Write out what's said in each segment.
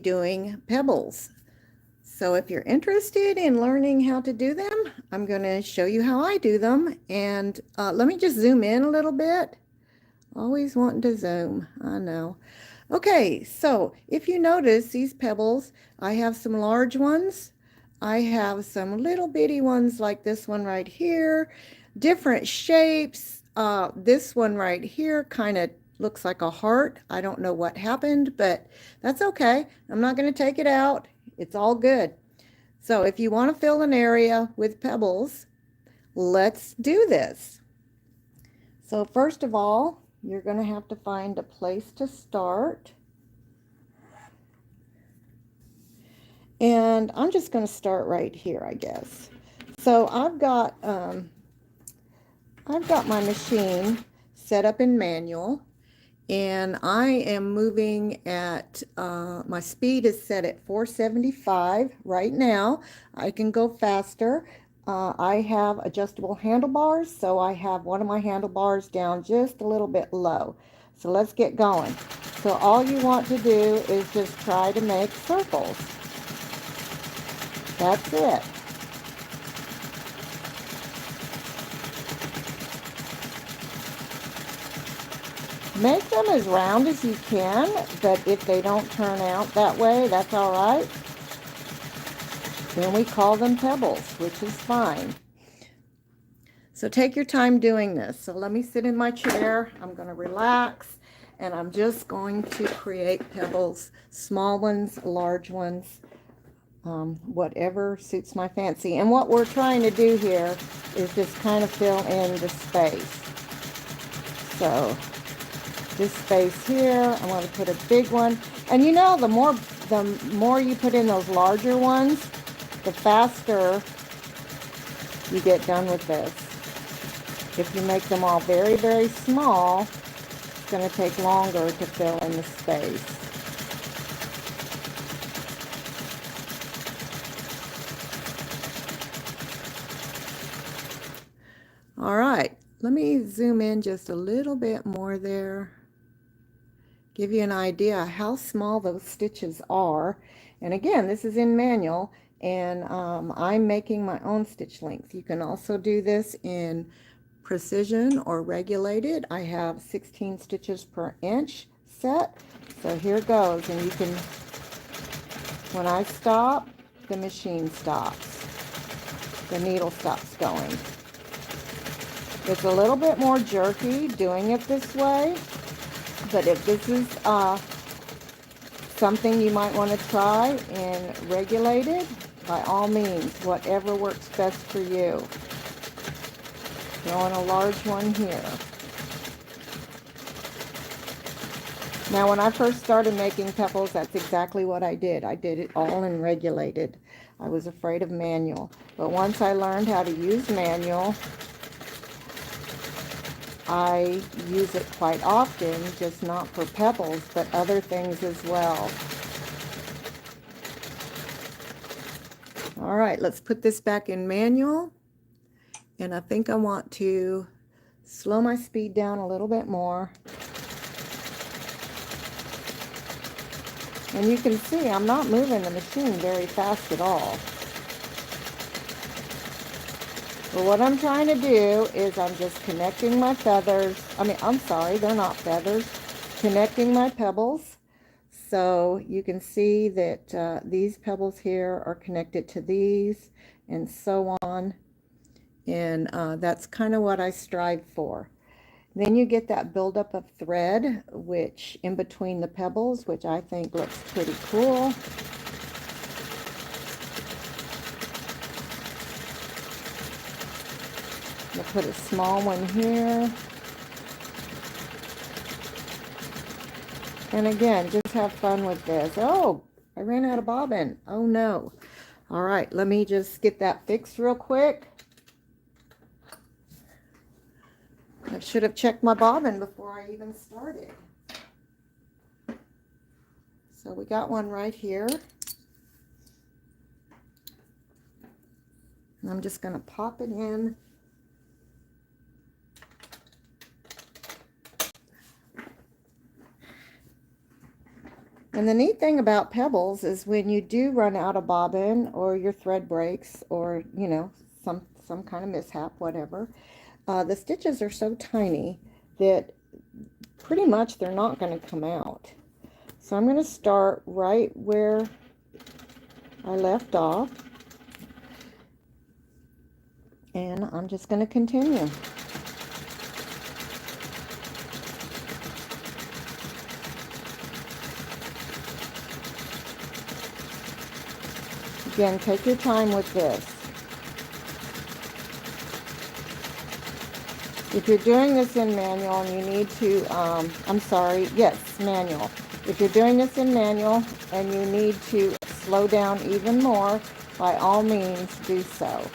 doing pebbles. So if you're interested in learning how to do them, I'm going to show you how I do them. And let me just zoom in a little bit. Always wanting to zoom, I know. Okay, so if you notice these pebbles, I have some large ones. I have some little bitty ones like this one right here, different shapes. This one right here kind of looks like a heart. I don't know what happened, but that's okay. I'm not going to take it out. It's all good. So if you want to fill an area with pebbles, let's do this. So first of all, you're going to have to find a place to start. And I'm just going to start right here, I guess. So I've got my machine set up in manual, and I am moving at my speed is set at 475 right now. I can go faster. I have adjustable handlebars, so I have one of my handlebars down just a little bit low. So let's get going. So all you want to do is just try to make circles. That's it. Make them as round as you can, but if they don't turn out that way, that's all right. Then we call them pebbles, which is fine. So take your time doing this. So let me sit in my chair. I'm going to relax, and I'm just going to create pebbles, small ones, large ones, whatever suits my fancy. And what we're trying to do here is just kind of fill in the space. So this space here, I'm going to put a big one. And you know, the more you put in those larger ones, the faster you get done with this. If you make them all very, very small, it's going to take longer to fill in the space. All right, let me zoom in just a little bit more there. Give you an idea how small those stitches are. And again, this is in manual, and I'm making my own stitch length. You can also do this in precision or regulated. I have 16 stitches per inch set. So here goes, and you can, when I stop, the machine stops. The needle stops going. It's a little bit more jerky doing it this way. But if this is something you might want to try in regulated, by all means, whatever works best for you. Throwing a large one here. Now, when I first started making pebbles, that's exactly what I did. I did it all in regulated. I was afraid of manual. But once I learned how to use manual, I use it quite often, just not for pebbles, but other things as well. All right, let's put this back in manual. And I think I want to slow my speed down a little bit more. And you can see I'm not moving the machine very fast at all. But what I'm trying to do is I'm just connecting my feathers. I'm sorry, they're not feathers. Connecting my pebbles. So you can see that these pebbles here are connected to these and so on. And that's kind of what I strive for. Then you get that buildup of thread, which in between the pebbles, which I think looks pretty cool. I'll put a small one here. And again, just have fun with this. Oh, I ran out of bobbin. Oh no. All right, let me just get that fixed real quick. I should have checked my bobbin before I even started. So we got one right here. And I'm just going to pop it in. And the neat thing about pebbles is when you do run out of bobbin or your thread breaks or, you know, some kind of mishap, whatever, the stitches are so tiny that pretty much they're not going to come out. So I'm going to start right where I left off, and I'm just going to continue. Again, take your time with this. If you're doing this in manual and you need to, manual. If you're doing this in manual and you need to slow down even more, by all means do so.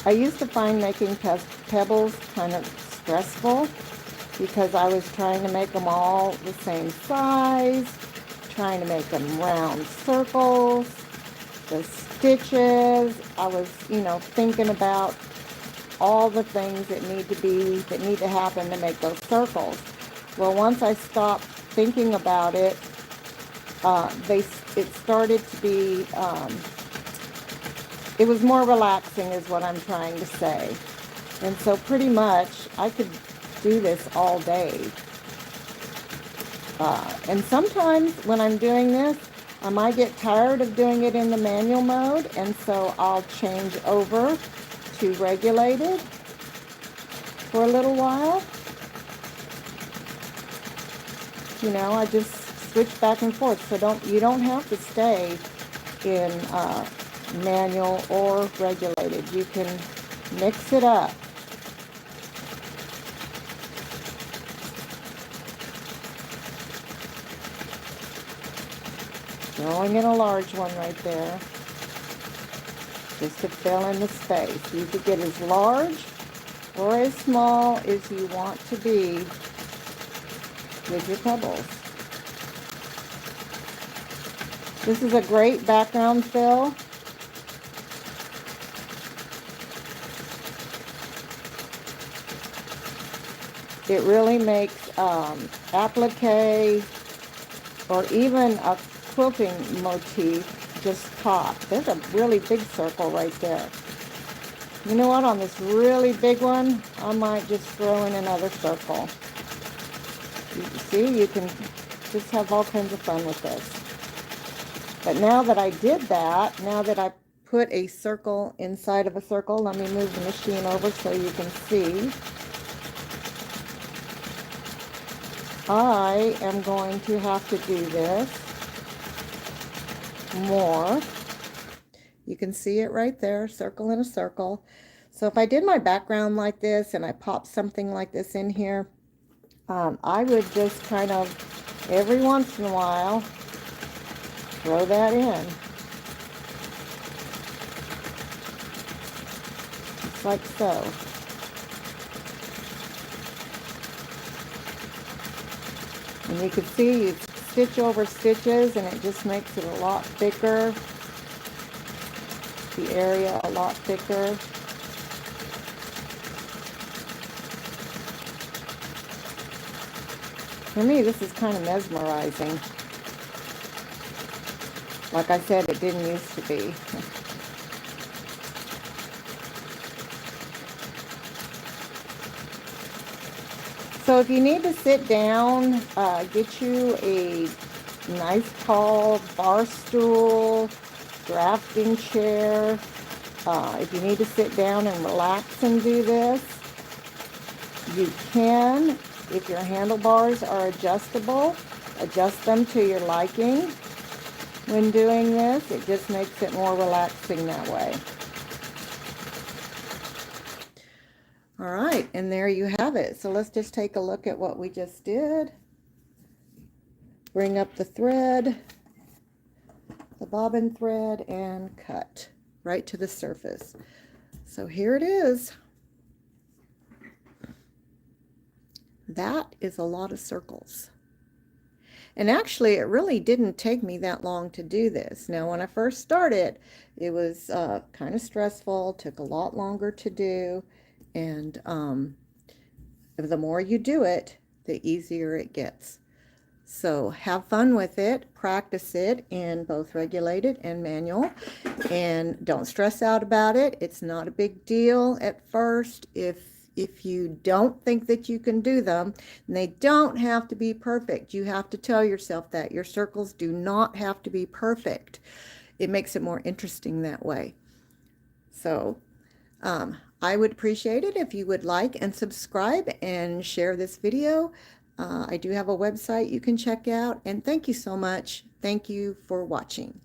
I used to find making pebbles kind of stressful because I was trying to make them all the same size, trying to make them round circles, the stitches. I was, you know, thinking about all the things that need to happen to make those circles. Well, once I stopped thinking about it, it started to be, it was more relaxing is what I'm trying to say. And so pretty much I could do this all day. And sometimes when I'm doing this, I might get tired of doing it in the manual mode, and so I'll change over to regulated for a little while. You know, I just switch back and forth. So you don't have to stay in manual or regulated. You can mix it up. Throwing in a large one right there, just to fill in the space. You could get as large or as small as you want to be with your pebbles. This is a great background fill. It really makes applique or even a quilting motif just pop. There's a really big circle right there. You know what, on this really big one, I might just throw in another circle. You see, you can just have all kinds of fun with this. But now that I did that, now that I put a circle inside of a circle, let me move the machine over so you can see. I am going to have to do this more. You can see it right there, circle in a circle. So if I did my background like this and I popped something like this in here, I would just kind of every once in a while throw that in. Just like so. And you can see you stitch over stitches and it just makes it a lot thicker. The area a lot thicker. For me, this is kind of mesmerizing. Like I said, it didn't used to be. So if you need to sit down, get you a nice tall bar stool, drafting chair. If you need to sit down and relax and do this, you can. If your handlebars are adjustable, adjust them to your liking. When doing this, it just makes it more relaxing that way. All right, and there you have it. So let's just take a look at what we just did. Bring up the thread, the bobbin thread, and cut right to the surface. So here it is. That is a lot of circles. And actually, it really didn't take me that long to do this. Now, when I first started, it was kind of stressful, took a lot longer to do, and the more you do it, the easier it gets. So have fun with it, practice it in both regulated and manual, and don't stress out about it. It's not a big deal at first. If you don't think that you can do them, and they don't have to be perfect. You have to tell yourself that your circles do not have to be perfect. It makes it more interesting that way. So I would appreciate it if you would like and subscribe and share this video. I do have a website you can check out, and thank you so much. Thank you for watching.